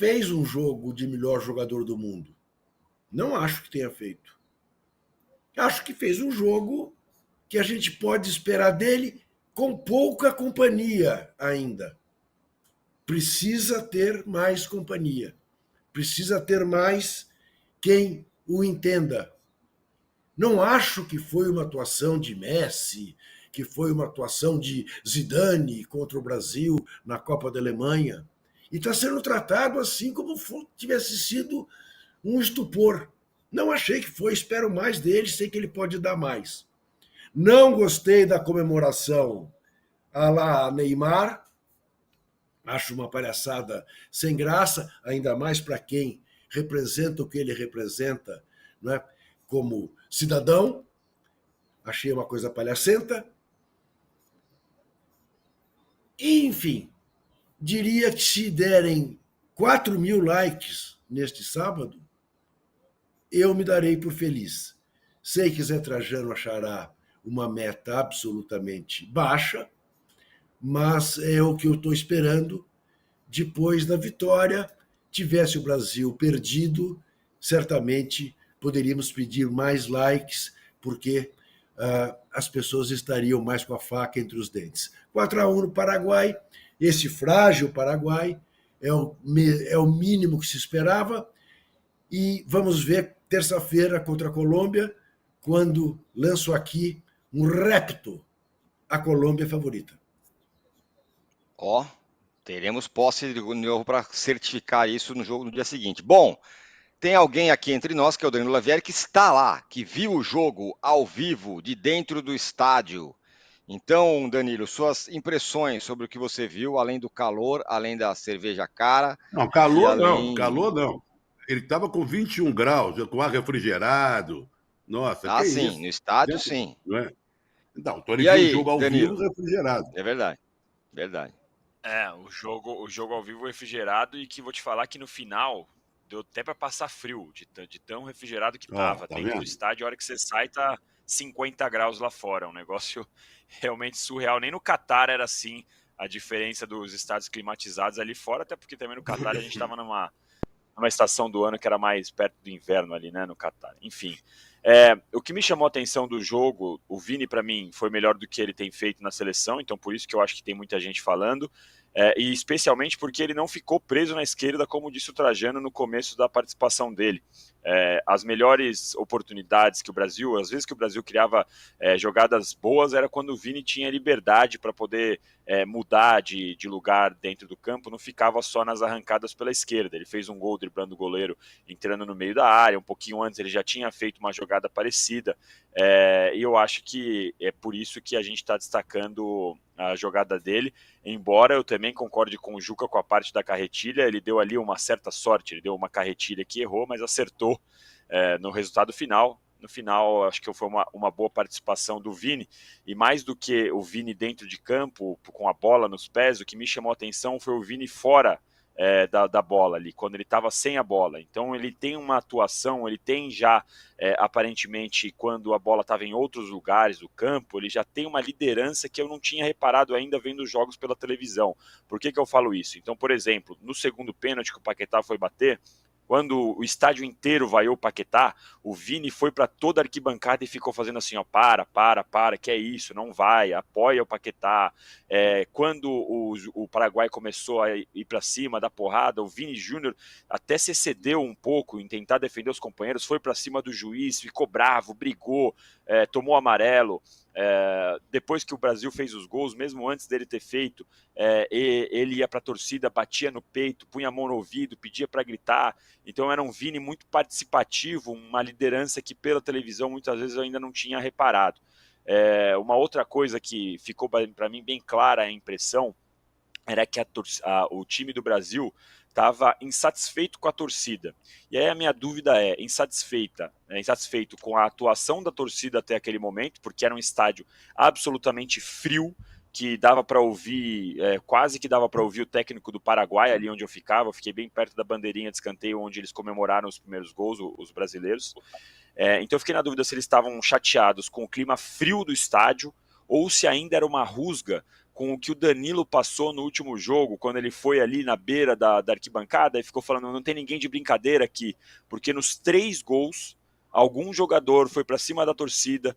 fez um jogo de melhor jogador do mundo. Não acho que tenha feito. Acho que fez um jogo que a gente pode esperar dele com pouca companhia ainda. Precisa ter mais companhia. Precisa ter mais quem o entenda. Não acho que foi uma atuação de Messi, que foi uma atuação de Zidane contra o Brasil na Copa da Alemanha. E está sendo tratado assim como tivesse sido um estupor. Não achei que foi, espero mais dele, sei que ele pode dar mais. Não gostei da comemoração a lá Neymar, acho uma palhaçada sem graça, ainda mais para quem representa o que ele representa, não é? Como cidadão, achei uma coisa palhacenta. E, enfim, diria que se derem 4.000 likes neste sábado, eu me darei por feliz. Sei que Zé Trajano achará uma meta absolutamente baixa, mas é o que eu estou esperando. Depois da vitória, tivesse o Brasil perdido, certamente poderíamos pedir mais likes, porque as pessoas estariam mais com a faca entre os dentes. 4-1 no Paraguai, esse frágil Paraguai é o mínimo que se esperava, e vamos ver terça-feira contra a Colômbia, quando lanço aqui um repto. A Colômbia é favorita. Ó, teremos posse de novo para certificar isso no jogo no dia seguinte. Bom, tem alguém aqui entre nós, que é o Danilo Lavieri, que está lá, que viu o jogo ao vivo, de dentro do estádio. Então, Danilo, suas impressões sobre o que você viu, além do calor, além da cerveja cara. Não, calor não, além... calor não. Ele estava com 21 graus, com ar refrigerado. Nossa, que sim, isso? no estádio, Dentro, sim. não é? Então, então ele E viu o aí, jogo ao vivo Danilo? refrigerado. É verdade, verdade. O jogo ao vivo refrigerado, e que vou te falar que no final deu até para passar frio, de tão refrigerado que tava. Tá Dentro vendo? do estádio, a hora que você sai, tá 50 graus lá fora. Um negócio realmente surreal. Nem no Catar era assim a diferença dos estádios climatizados ali fora, até porque também no Catar a gente estava numa estação do ano que era mais perto do inverno ali, né, no Catar. Enfim, o que me chamou a atenção do jogo, o Vini, para mim, foi melhor do que ele tem feito na seleção, então por isso que eu acho que tem muita gente falando, e especialmente porque ele não ficou preso na esquerda, como disse o Trajano no começo da participação dele. As melhores oportunidades que o Brasil, às vezes que o Brasil criava jogadas boas, era quando o Vini tinha liberdade para poder mudar de lugar dentro do campo, não ficava só nas arrancadas pela esquerda. Ele fez um gol driblando o goleiro, entrando no meio da área, um pouquinho antes ele já tinha feito uma jogada parecida, e eu acho que é por isso que a gente está destacando a jogada dele, embora eu também concorde com o Juca com a parte da carretilha. Ele deu ali uma certa sorte, ele deu uma carretilha que errou, mas acertou no resultado final. No final, acho que foi uma boa participação do Vini, e mais do que o Vini dentro de campo, com a bola nos pés, o que me chamou a atenção foi o Vini fora da bola ali, quando ele estava sem a bola. Então ele tem uma atuação, ele tem já, aparentemente, quando a bola estava em outros lugares do campo, ele já tem uma liderança que eu não tinha reparado ainda vendo os jogos pela televisão. Por que eu falo isso? Então, por exemplo, no segundo pênalti que o Paquetá foi bater, quando o estádio inteiro vaiou o Paquetá, o Vini foi para toda a arquibancada e ficou fazendo assim, ó, para, que é isso, não vai, apoia o Paquetá. Quando o Paraguai começou a ir para cima, dar porrada, o Vini Júnior até se excedeu um pouco em tentar defender os companheiros, foi para cima do juiz, ficou bravo, brigou, tomou amarelo. Depois que o Brasil fez os gols, mesmo antes dele ter feito, ele ia para a torcida, batia no peito, punha a mão no ouvido, pedia para gritar. Então era um Vini muito participativo, uma liderança que pela televisão muitas vezes eu ainda não tinha reparado. Uma outra coisa que ficou para mim bem clara a impressão era que o time do Brasil estava insatisfeito com a torcida. E aí a minha dúvida é, insatisfeito com a atuação da torcida até aquele momento, porque era um estádio absolutamente frio, que dava para ouvir, quase que dava para ouvir o técnico do Paraguai ali onde eu fiquei bem perto da bandeirinha de escanteio onde eles comemoraram os primeiros gols, os brasileiros. Então eu fiquei na dúvida se eles estavam chateados com o clima frio do estádio ou se ainda era uma rusga com o que o Danilo passou no último jogo, quando ele foi ali na beira da arquibancada e ficou falando, não tem ninguém de brincadeira aqui, porque nos 3 gols, algum jogador foi para cima da torcida,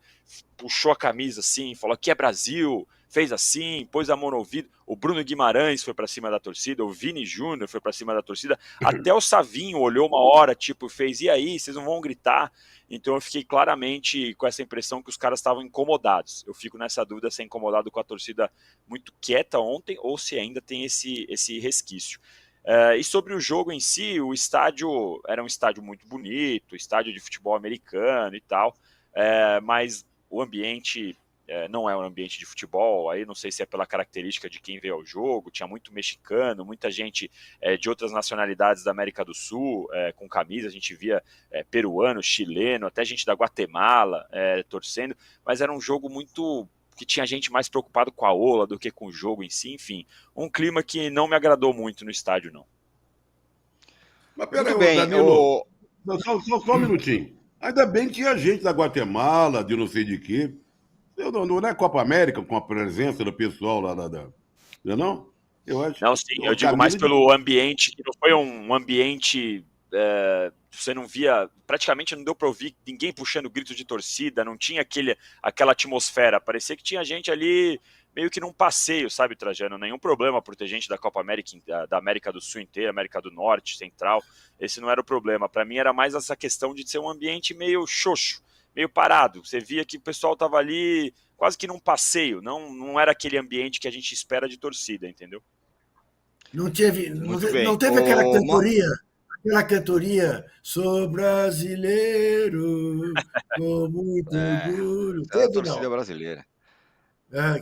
puxou a camisa assim, falou aqui é Brasil, fez assim, pôs a mão no ouvido. O Bruno Guimarães foi para cima da torcida, o Vini Júnior foi para cima da torcida, até o Savinho olhou uma hora, tipo, fez, e aí, vocês não vão gritar? Então eu fiquei claramente com essa impressão que os caras estavam incomodados. Eu fico nessa dúvida se é incomodado com a torcida muito quieta ontem ou se ainda tem esse resquício. E sobre o jogo em si, o estádio era um estádio muito bonito, estádio de futebol americano e tal, mas o ambiente não é um ambiente de futebol, aí não sei se é pela característica de quem veio ao jogo, tinha muito mexicano, muita gente de outras nacionalidades da América do Sul, com camisa, a gente via peruano, chileno, até gente da Guatemala torcendo, mas era um jogo muito que tinha gente mais preocupado com a ola do que com o jogo em si, enfim, um clima que não me agradou muito no estádio, não. Mas peraí, bem, Danilo, só um minutinho. Ainda bem que a gente da Guatemala, de não sei de quê, não é Copa América com a presença do pessoal lá da... Não é não? Eu acho. Não, sim, eu digo mais pelo ambiente, que não foi um ambiente... você não via, praticamente não deu para ouvir ninguém puxando grito de torcida, não tinha aquela atmosfera, parecia que tinha gente ali meio que num passeio, sabe, Trajano, nenhum problema por ter gente da Copa América, da América do Sul inteira, América do Norte, Central, esse não era o problema, para mim era mais essa questão de ser um ambiente meio xoxo, meio parado, você via que o pessoal tava ali quase que num passeio, não era aquele ambiente que a gente espera de torcida, entendeu? Não teve aquela cantoria, sou brasileiro, com muito orgulho. A torcida brasileira.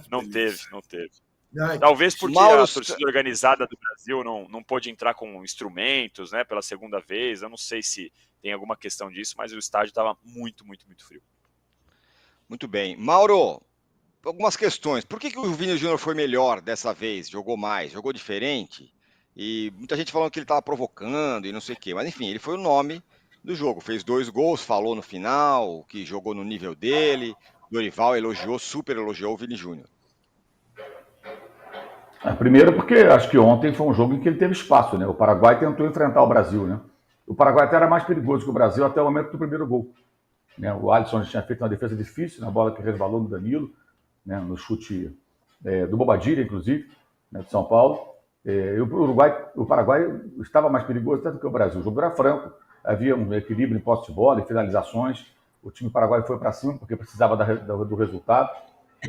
Não teve. Ai, Talvez porque Mauro, a torcida organizada do Brasil não pôde entrar com instrumentos, né, pela segunda vez. Eu não sei se tem alguma questão disso, mas o estádio estava muito, muito, muito frio. Muito bem. Mauro, algumas questões. Por que o Vini Júnior foi melhor dessa vez? Jogou mais? Jogou diferente? E muita gente falando que ele estava provocando e não sei o quê. Mas enfim, ele foi o nome do jogo. Fez 2 gols, falou no final, que jogou no nível dele. Dorival super elogiou o Vini Júnior. Primeiro porque acho que ontem foi um jogo em que ele teve espaço, né? O Paraguai tentou enfrentar o Brasil, né? O Paraguai até era mais perigoso que o Brasil até o momento do primeiro gol. Né? O Alisson tinha feito uma defesa difícil na bola que resvalou no Danilo, né? No chute do Bobadilla, inclusive, né? De São Paulo. O Paraguai estava mais perigoso até do que o Brasil. O jogo era franco, havia um equilíbrio em posse de bola e finalizações. O time paraguaio foi para cima porque precisava do resultado,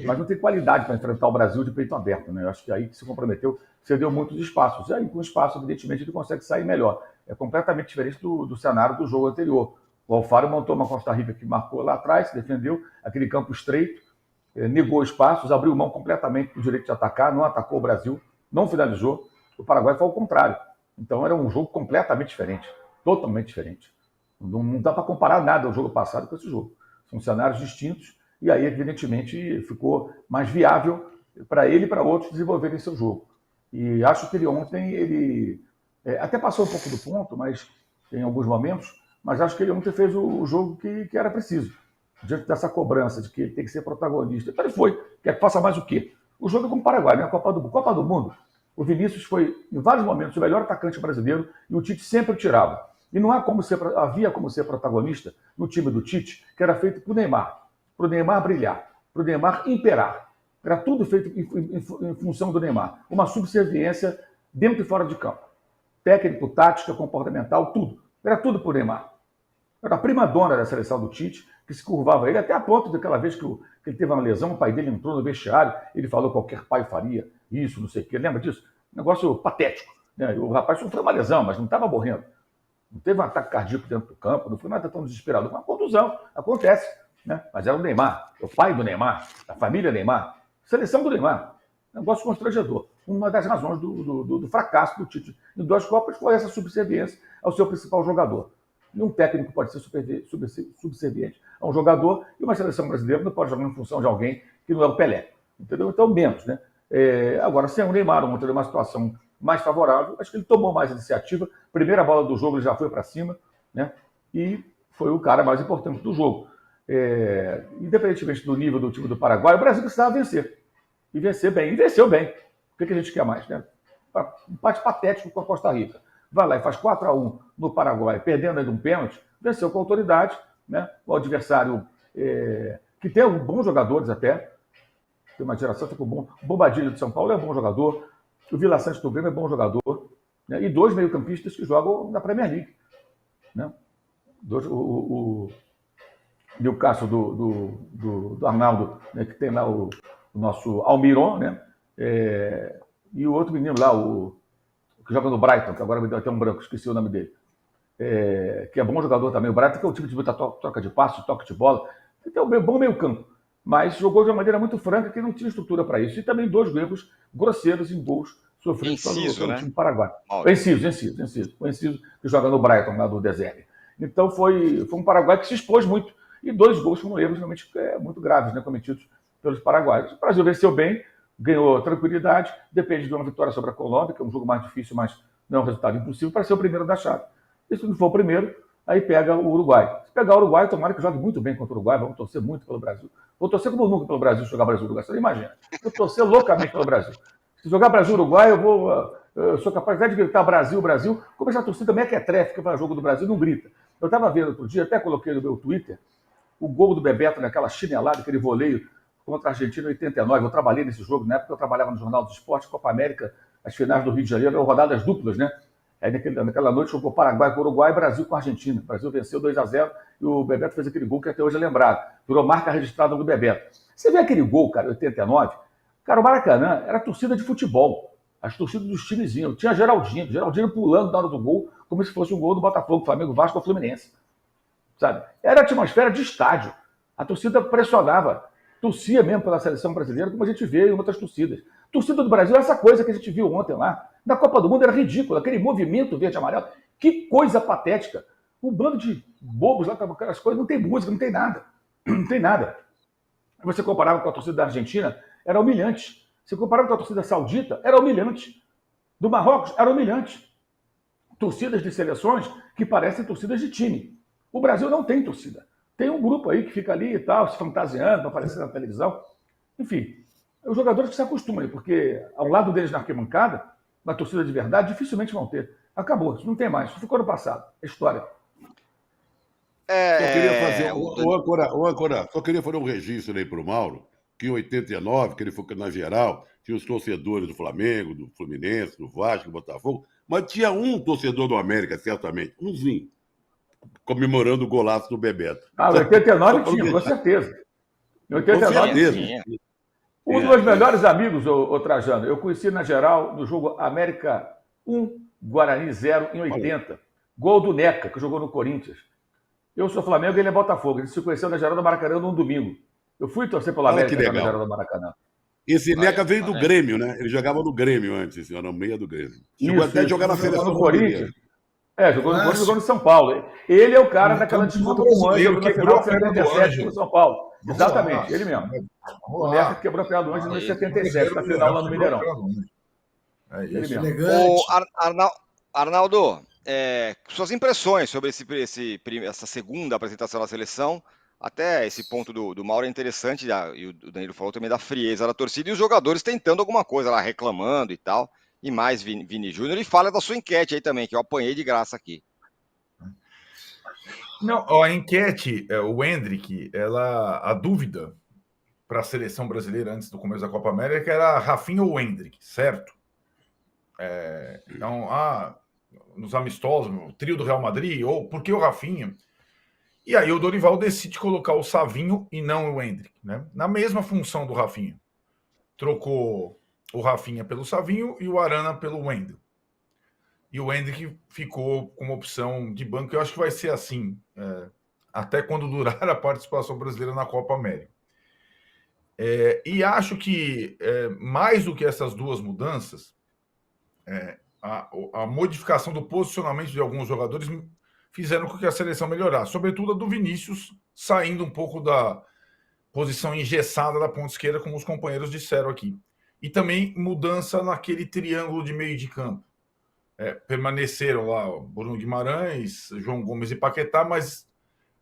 mas não tem qualidade para enfrentar o Brasil de peito aberto, né? Eu acho que aí que se comprometeu, cedeu muitos espaços. E aí, com espaço, evidentemente, ele consegue sair melhor. É completamente diferente do cenário do jogo anterior. O Alfaro montou uma Costa Rica que marcou lá atrás, defendeu aquele campo estreito, negou espaços, abriu mão completamente do direito de atacar, não atacou o Brasil, não finalizou. O Paraguai foi ao contrário. Então era um jogo completamente diferente, totalmente diferente. Não dá para comparar nada ao jogo passado com esse jogo. São cenários distintos e aí, evidentemente, ficou mais viável para ele e para outros desenvolverem seu jogo. E acho que ele ontem, até passou um pouco do ponto, mas em alguns momentos, mas acho que ele ontem fez o jogo que era preciso. Diante dessa cobrança de que ele tem que ser protagonista. Então ele foi. Quer que faça mais o quê? O jogo é com o Paraguai, né? Copa do Mundo. O Vinícius foi, em vários momentos, o melhor atacante brasileiro e o Tite sempre o tirava. E não havia como ser protagonista no time do Tite, que era feito para o Neymar brilhar, para o Neymar imperar. Era tudo feito em função do Neymar. Uma subserviência dentro e fora de campo. Técnico, tática, comportamental, tudo. Era tudo para o Neymar. Era a primadona da seleção do Tite, que se curvava a ele, até a ponto daquela vez que ele teve uma lesão, o pai dele entrou no vestiário, ele falou que qualquer pai faria isso, não sei o quê. Lembra disso? Negócio patético. Né? O rapaz sofreu uma lesão, mas não estava morrendo. Não teve um ataque cardíaco dentro do campo, não foi nada tão desesperador. Uma contusão, acontece. Né? Mas era o Neymar, o pai do Neymar, a família Neymar, seleção do Neymar. Negócio constrangedor. Uma das razões do fracasso do Tite em 2 Copas foi essa subserviência ao seu principal jogador. E um técnico pode ser subserviente a um jogador e uma seleção brasileira não pode jogar em função de alguém que não é o Pelé. Entendeu? Então, menos. Né? Agora, sem o Neymar, ontem uma situação mais favorável, acho que ele tomou mais iniciativa. Primeira bola do jogo, ele já foi para cima, né? E foi o cara mais importante do jogo. Independentemente do nível do time do Paraguai, o Brasil precisava vencer. e vencer bem. E venceu bem. O que a gente quer mais, né? Um empate patético com a Costa Rica. Vai lá e faz 4-1 no Paraguai, perdendo ainda um pênalti, venceu com autoridade, né? O adversário que tem bons jogadores até, tem uma geração que ficou bom. O Bobadilha de São Paulo é um bom jogador, o Vila Sante do Grêmio é bom jogador, né? E 2 meio-campistas que jogam na Premier League. Né? E o caso do Arnaldo, né, que tem lá o nosso Almiron, né? E o outro menino lá, o que joga no Brighton, que agora me deu até um branco, esqueci o nome dele, que é bom jogador também. O Brighton, que é o tipo de muita troca de passo, toque de bola, tem um bom meio campo, mas jogou de uma maneira muito franca, que não tinha estrutura para isso. E também 2 erros grosseiros em gols sofridos pelo time paraguaio. O Enciso, que joga no Brighton, lá do Deserve. Então foi um Paraguai que se expôs muito. E 2 gols foram erros realmente muito graves, né, cometidos pelos paraguaios. O Brasil venceu bem, ganhou tranquilidade, depende de uma vitória sobre a Colômbia, que é um jogo mais difícil, mas não é um resultado impossível, para ser o primeiro da chave. E se não for o primeiro, aí pega o Uruguai. Se pegar o Uruguai, tomara que jogue muito bem contra o Uruguai, vamos torcer muito pelo Brasil. Vou torcer como nunca pelo Brasil, jogar Brasil-Uruguai, você não imagina. Vou torcer loucamente pelo Brasil. Se jogar Brasil-Uruguai, eu sou capaz de gritar Brasil, Brasil, como essa torcida mequetrefe que vai ao jogo do Brasil não grita. Eu estava vendo outro dia, até coloquei no meu Twitter, o gol do Bebeto naquela chinelada, aquele voleio contra a Argentina em 89. Eu trabalhei nesse jogo, na época eu trabalhava no Jornal do Esporte, Copa América, as finais do Rio de Janeiro, eram rodadas duplas, né? Aí naquela noite jogou Paraguai com o Uruguai e Brasil com a Argentina. O Brasil venceu 2-0 e o Bebeto fez aquele gol que até hoje é lembrado. Virou marca registrada do Bebeto. Você vê aquele gol, cara, 89, cara, o Maracanã era torcida de futebol. As torcidas dos timezinhos. Tinha Geraldinho pulando na hora do gol, como se fosse um gol do Botafogo, Flamengo, Vasco ou Fluminense. Sabe? Era a atmosfera de estádio. A torcida pressionava, torcia mesmo pela seleção brasileira, como a gente vê em outras torcidas. A torcida do Brasil é essa coisa que a gente viu ontem lá. Na Copa do Mundo era ridículo, aquele movimento verde e amarelo. Que coisa patética. Um bando de bobos lá, aquelas coisas, não tem música, não tem nada. Não tem nada. Você comparava com a torcida da Argentina, era humilhante. Você comparava com a torcida saudita, era humilhante. Do Marrocos, era humilhante. Torcidas de seleções que parecem torcidas de time. O Brasil não tem torcida. Tem um grupo aí que fica ali e tal, se fantasiando para aparecer na televisão. Enfim, os jogadores que se acostumam, porque ao lado deles na arquibancada, na torcida de verdade, dificilmente vão ter. Acabou, isso não tem mais. Isso ficou no passado. É história. Só queria fazer só queria fazer um registro aí para o Mauro, que em 89, que ele foi na geral, tinha os torcedores do Flamengo, do Fluminense, do Vasco, do Botafogo, mas tinha um torcedor do América, certamente, umzinho, comemorando o golaço do Bebeto. Em 89 tinha, com certeza. Em 89 tinha. Um dos meus melhores amigos, o Trajano, eu conheci na geral no jogo América 1, Guarani 0, em 80. Gol do Neca, que jogou no Corinthians. Eu sou Flamengo e ele é Botafogo. A gente se conheceu na geral do Maracanã num domingo. Eu fui torcer pelo América na geral do Maracanã. Esse Neca veio do Grêmio, né? Ele jogava no Grêmio antes, era no meio do Grêmio. Chegou até a jogar na seleção no Corinthians. Jogou no Corinthians, jogou no São Paulo. Ele é o cara daquela disputa com o Ângelo no final de 77 no São Paulo. Exatamente, ele mesmo. O Neca quebrou a perna do Ângelo em 77, na final lá no Mineirão. É isso, elegante. Arnaldo, suas impressões sobre essa segunda apresentação da seleção, até esse ponto do Mauro é interessante, e o Danilo falou também da frieza da torcida, e os jogadores tentando alguma coisa lá, reclamando e tal, e mais Vini Júnior, e fala da sua enquete aí também, que eu apanhei de graça aqui. Não, a enquete, o Hendrick, a dúvida para a seleção brasileira antes do começo da Copa América era Rafinha ou Hendrick, certo? Então, nos amistosos, o trio do Real Madrid, ou por que o Rafinha? E aí o Dorival decide colocar o Savinho e não o Hendrick, né? Na mesma função do Rafinha. Trocou o Rafinha pelo Savinho e o Arana pelo Wendel. E o Hendrick ficou como opção de banco. Eu acho que vai ser assim, até quando durar a participação brasileira na Copa América. E acho que, mais do que essas duas mudanças, a modificação do posicionamento de alguns jogadores fizeram com que a seleção melhorasse. Sobretudo a do Vinícius, saindo um pouco da posição engessada da ponta esquerda, como os companheiros disseram aqui. E também mudança naquele triângulo de meio de campo. Permaneceram lá Bruno Guimarães, João Gomes e Paquetá, mas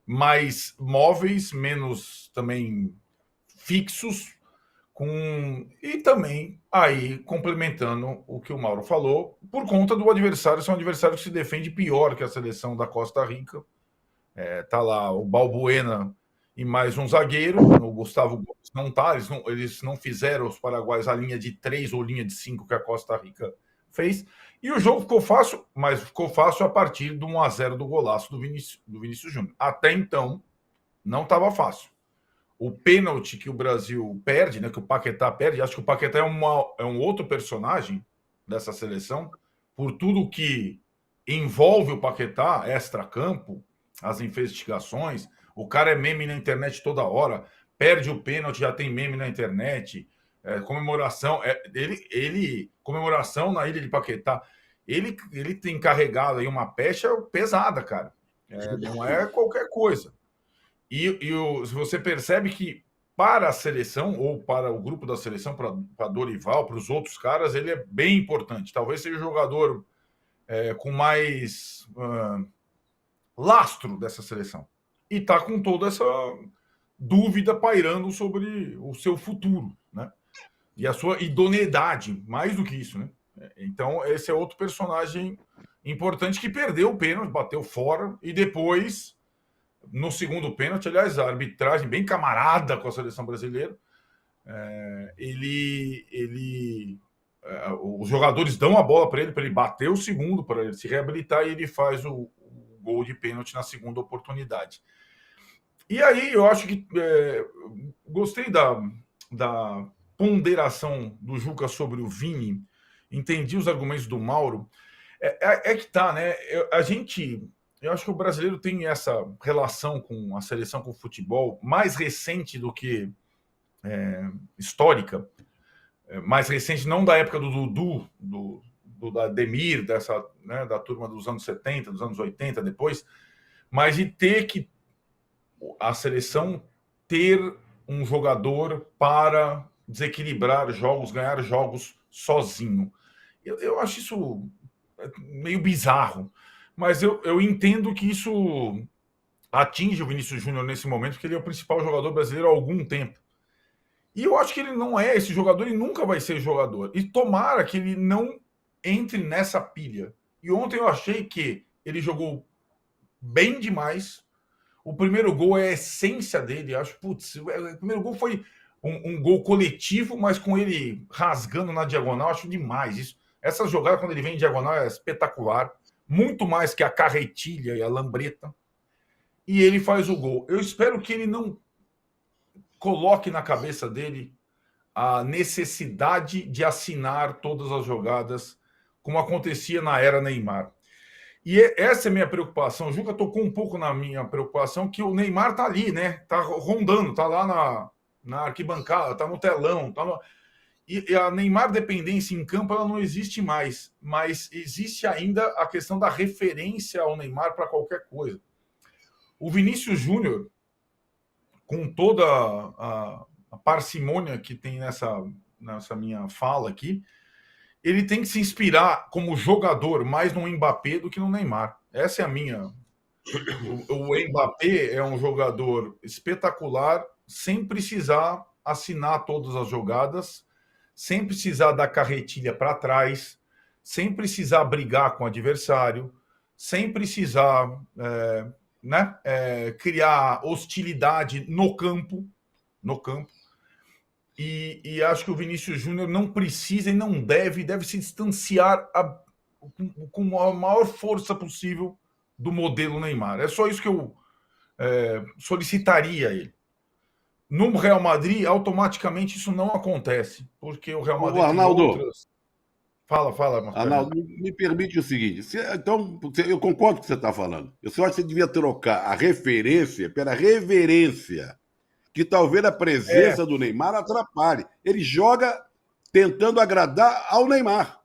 mais móveis, menos também fixos, E também, aí, complementando o que o Mauro falou, por conta do adversário, ser um adversário que se defende pior que a seleção da Costa Rica. Tá lá o Balbuena e mais um zagueiro, o Gustavo Gomes não tá, eles não fizeram, os paraguaios, a linha de 3 ou linha de 5 que a Costa Rica fez, e o jogo ficou fácil, mas ficou fácil a partir do 1-0 do golaço do Vinícius Júnior. Até então, não estava fácil. O pênalti que o Brasil perde, né, que o Paquetá perde, acho que o Paquetá é um outro personagem dessa seleção, por tudo que envolve o Paquetá, extra-campo, as investigações, o cara é meme na internet toda hora, perde o pênalti, já tem meme na internet, comemoração, comemoração na ilha de Paquetá, ele tem carregado aí uma pecha pesada, cara, não é qualquer coisa. Se você percebe que para a seleção, ou para o grupo da seleção, para Dorival, para os outros caras, ele é bem importante. Talvez seja o jogador com mais lastro dessa seleção. E está com toda essa dúvida pairando sobre o seu futuro, né? E a sua idoneidade, mais do que isso, né? Então, esse é outro personagem importante que perdeu o pênalti, bateu fora, e depois, no segundo pênalti, aliás, a arbitragem bem camarada com a seleção brasileira, os jogadores dão a bola para ele bater o segundo, para ele se reabilitar, e ele faz o gol de pênalti na segunda oportunidade. E aí eu acho que gostei da ponderação do Juca sobre o Vini, entendi os argumentos do Mauro. Que tá, né? Eu acho que o brasileiro tem essa relação com a seleção, com o futebol, mais recente do que histórica, mais recente, não da época do Dudu, do Ademir, né, da turma dos anos 70, dos anos 80, depois, mas de ter que a seleção ter um jogador para desequilibrar jogos, ganhar jogos sozinho. Eu acho isso meio bizarro, mas eu entendo que isso atinge o Vinícius Júnior nesse momento, porque ele é o principal jogador brasileiro há algum tempo. E eu acho que ele não é esse jogador e nunca vai ser jogador. E tomara que ele não entre nessa pilha. E ontem eu achei que ele jogou bem demais. O primeiro gol é a essência dele. Acho, putz, o primeiro gol foi um gol coletivo, mas com ele rasgando na diagonal. Acho demais isso. Essa jogada, quando ele vem em diagonal, é espetacular. Muito mais que a carretilha e a lambreta. E ele faz o gol. Eu espero que ele não coloque na cabeça dele a necessidade de assinar todas as jogadas, como acontecia na era Neymar. E essa é a minha preocupação. O Juca tocou um pouco na minha preocupação, que o Neymar tá ali, né? Tá rondando, tá lá na arquibancada, tá no telão. E a Neymar dependência em campo, ela não existe mais. Mas existe ainda a questão da referência ao Neymar para qualquer coisa. O Vinícius Júnior, com toda a parcimônia que tem nessa minha fala aqui, ele tem que se inspirar como jogador mais no Mbappé do que no Neymar. Essa é a minha. O Mbappé é um jogador espetacular, sem precisar assinar todas as jogadas, sem precisar dar carretilha para trás, sem precisar brigar com o adversário, sem precisar criar hostilidade no campo. E acho que o Vinícius Júnior não precisa e não deve se distanciar com a maior força possível do modelo Neymar. É só isso que eu solicitaria a ele. No Real Madrid, automaticamente isso não acontece, porque o Real Madrid Arnaldo, tem outras... Fala, Marcelo. Arnaldo, me permite o seguinte. Então, eu concordo com o que você está falando. Eu só acho que você devia trocar a referência pela reverência, que talvez a presença do Neymar atrapalhe. Ele joga tentando agradar ao Neymar.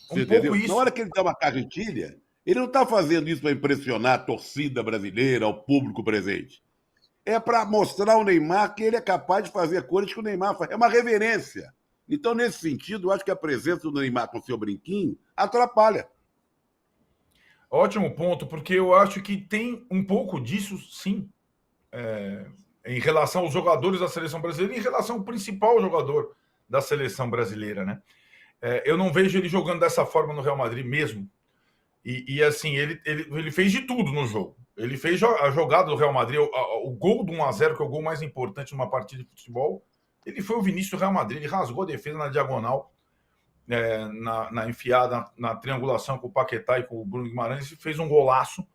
Você entendeu? Isso. Na hora que ele dá uma carretilha, ele não está fazendo isso para impressionar a torcida brasileira, ao público presente. É para mostrar ao Neymar que ele é capaz de fazer coisas que o Neymar faz. É uma reverência. Então, nesse sentido, eu acho que a presença do Neymar com seu brinquinho atrapalha. Ótimo ponto, porque eu acho que tem um pouco disso, sim. em relação aos jogadores da seleção brasileira, em relação ao principal jogador da seleção brasileira, né? Eu não vejo ele jogando dessa forma no Real Madrid mesmo. E assim, ele fez de tudo no jogo. Ele fez a jogada do Real Madrid, o gol do 1-0, que é o gol mais importante numa partida de futebol. Ele foi o Vinícius do Real Madrid, ele rasgou a defesa na diagonal, na enfiada, na triangulação com o Paquetá e com o Bruno Guimarães, e fez um golaço.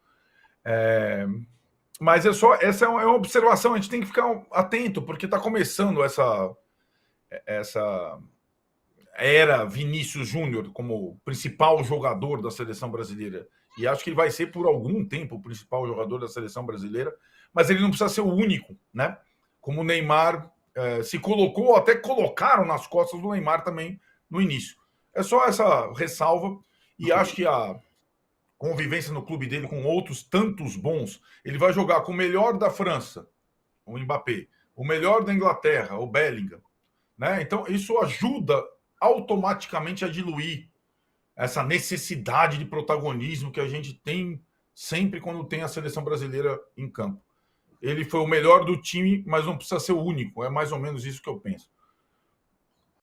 Mas essa é uma observação, a gente tem que ficar atento, porque está começando essa era Vinícius Júnior como principal jogador da seleção brasileira. E acho que ele vai ser por algum tempo o principal jogador da seleção brasileira, mas ele não precisa ser o único, né? Como o Neymar se colocou, até colocaram nas costas do Neymar também no início. É só essa ressalva, e acho que a convivência no clube dele com outros tantos bons, ele vai jogar com o melhor da França, o Mbappé, o melhor da Inglaterra, o Bellingham, né? Então isso ajuda automaticamente a diluir essa necessidade de protagonismo que a gente tem sempre quando tem a seleção brasileira em campo. Ele foi o melhor do time, mas não precisa ser o único. É mais ou menos isso que eu penso.